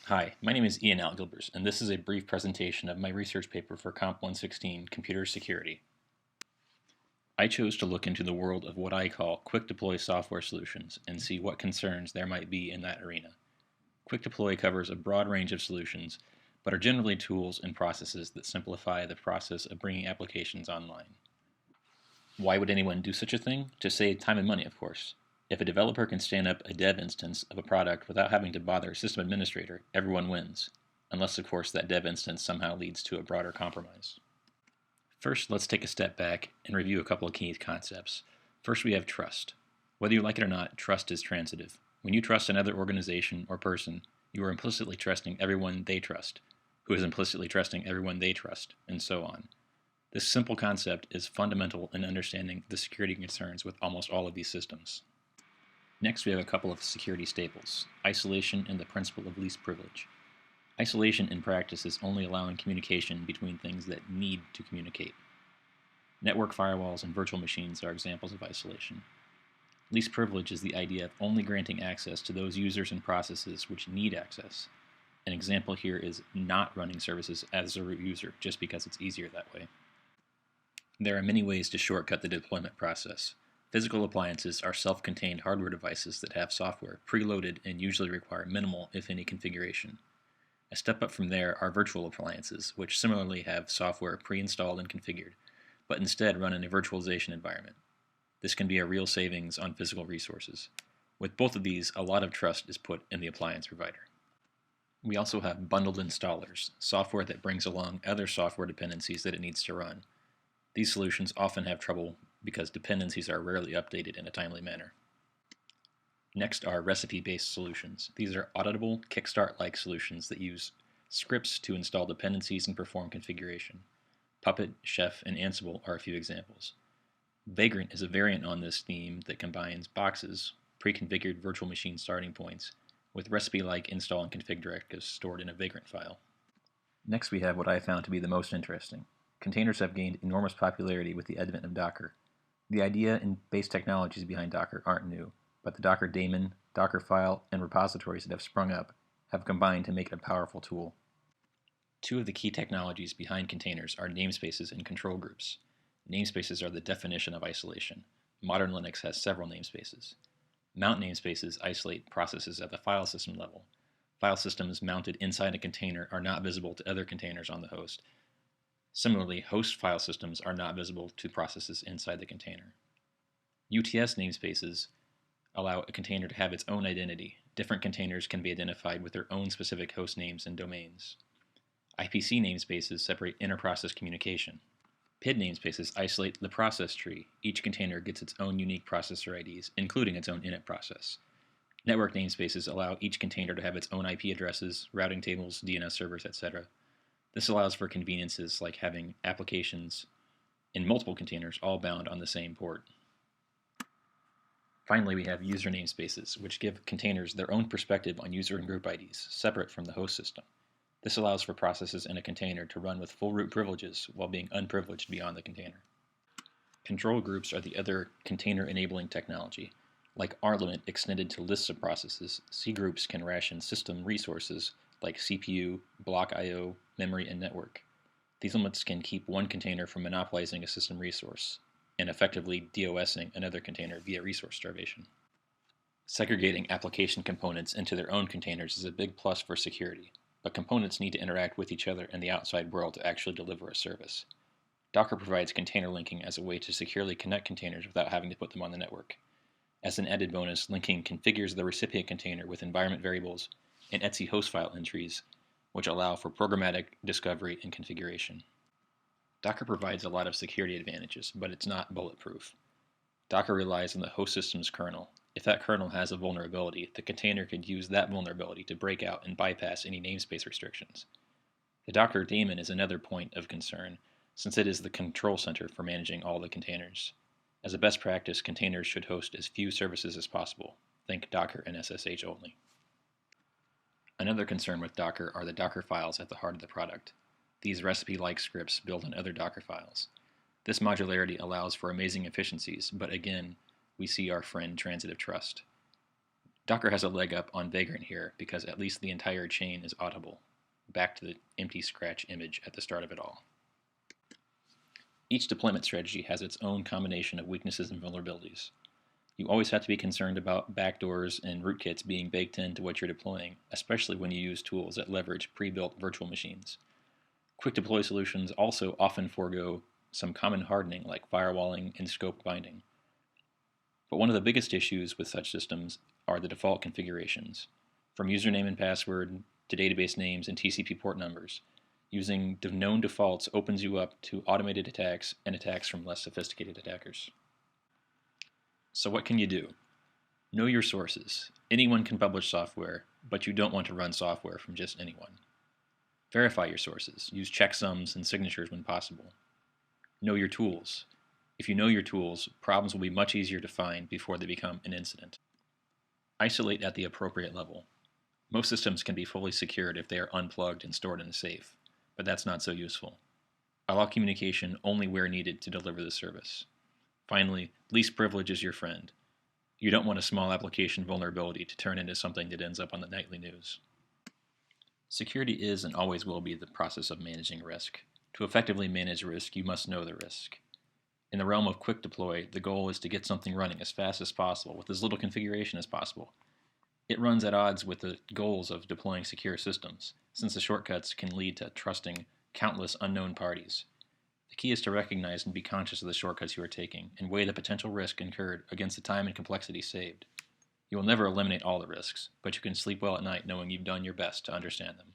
Hi, my name is Ian Altgilbers, and this is a brief presentation of my research paper for Comp 116, Computer Security. I chose to look into the world of what I call quick deploy software solutions and see what concerns there might be in that arena. Quick deploy covers a broad range of solutions, but are generally tools and processes that simplify the process of bringing applications online. Why would anyone do such a thing? To save time and money, of course. If a developer can stand up a dev instance of a product without having to bother a system administrator, everyone wins. Unless, of course, that dev instance somehow leads to a broader compromise. First, let's take a step back and review a couple of key concepts. First, we have trust. Whether you like it or not, trust is transitive. When you trust another organization or person, you are implicitly trusting everyone they trust, who is implicitly trusting everyone they trust, and so on. This simple concept is fundamental in understanding the security concerns with almost all of these systems. Next, we have a couple of security staples: isolation and the principle of least privilege. Isolation in practice is only allowing communication between things that need to communicate. Network firewalls and virtual machines are examples of isolation. Least privilege is the idea of only granting access to those users and processes which need access. An example here is not running services as a root user just because it's easier that way. There are many ways to shortcut the deployment process. Physical appliances are self-contained hardware devices that have software preloaded and usually require minimal, if any, configuration. A step up from there are virtual appliances, which similarly have software pre-installed and configured, but instead run in a virtualization environment. This can be a real savings on physical resources. With both of these, a lot of trust is put in the appliance provider. We also have bundled installers, software that brings along other software dependencies that it needs to run. These solutions often have trouble because dependencies are rarely updated in a timely manner. Next are recipe-based solutions. These are auditable, Kickstart-like solutions that use scripts to install dependencies and perform configuration. Puppet, Chef, and Ansible are a few examples. Vagrant is a variant on this theme that combines boxes, pre-configured virtual machine starting points, with recipe-like install and config directives stored in a Vagrant file. Next, we have what I found to be the most interesting. Containers have gained enormous popularity with the advent of Docker. The idea and base technologies behind Docker aren't new, but the Docker daemon, Dockerfile, and repositories that have sprung up have combined to make it a powerful tool. Two of the key technologies behind containers are namespaces and control groups. Namespaces are the definition of isolation. Modern Linux has several namespaces. Mount namespaces isolate processes at the file system level. File systems mounted inside a container are not visible to other containers on the host. Similarly, host file systems are not visible to processes inside the container. UTS namespaces allow a container to have its own identity. Different containers can be identified with their own specific host names and domains. IPC namespaces separate inter-process communication. PID namespaces isolate the process tree. Each container gets its own unique processor IDs, including its own init process. Network namespaces allow each container to have its own IP addresses, routing tables, DNS servers, etc. This allows for conveniences like having applications in multiple containers all bound on the same port. Finally, we have user namespaces, which give containers their own perspective on user and group IDs, separate from the host system. This allows for processes in a container to run with full root privileges while being unprivileged beyond the container. Control groups are the other container-enabling technology. Like RLimit extended to lists of processes, cgroups can ration system resources like CPU, block I/O, memory, and network. These limits can keep one container from monopolizing a system resource and effectively DOSing another container via resource starvation. Segregating application components into their own containers is a big plus for security, but components need to interact with each other and the outside world to actually deliver a service. Docker provides container linking as a way to securely connect containers without having to put them on the network. As an added bonus, linking configures the recipient container with environment variables and etc host file entries, which allow for programmatic discovery and configuration. Docker provides a lot of security advantages, but it's not bulletproof. Docker relies on the host system's kernel. If that kernel has a vulnerability, the container could use that vulnerability to break out and bypass any namespace restrictions. The Docker daemon is another point of concern, since it is the control center for managing all the containers. As a best practice, containers should host as few services as possible. Think Docker and SSH only. Another concern with Docker are the Docker files at the heart of the product. These recipe-like scripts build on other Docker files. This modularity allows for amazing efficiencies, but again, we see our friend transitive trust. Docker has a leg up on Vagrant here because at least the entire chain is audible, back to the empty scratch image at the start of it all. Each deployment strategy has its own combination of weaknesses and vulnerabilities. You always have to be concerned about backdoors and rootkits being baked into what you're deploying, especially when you use tools that leverage pre-built virtual machines. Quick deploy solutions also often forego some common hardening like firewalling and scope binding. But one of the biggest issues with such systems are the default configurations, from username and password to database names and TCP port numbers. Using the known defaults opens you up to automated attacks and attacks from less sophisticated attackers. So what can you do? Know your sources. Anyone can publish software, but you don't want to run software from just anyone. Verify your sources. Use checksums and signatures when possible. Know your tools. If you know your tools, problems will be much easier to find before they become an incident. Isolate at the appropriate level. Most systems can be fully secured if they are unplugged and stored in a safe, but that's not so useful. Allow communication only where needed to deliver the service. Finally, least privilege is your friend. You don't want a small application vulnerability to turn into something that ends up on the nightly news. Security is and always will be the process of managing risk. To effectively manage risk, you must know the risk. In the realm of quick deploy, the goal is to get something running as fast as possible with as little configuration as possible. It runs at odds with the goals of deploying secure systems, since the shortcuts can lead to trusting countless unknown parties. The key is to recognize and be conscious of the shortcuts you are taking and weigh the potential risk incurred against the time and complexity saved. You will never eliminate all the risks, but you can sleep well at night knowing you've done your best to understand them.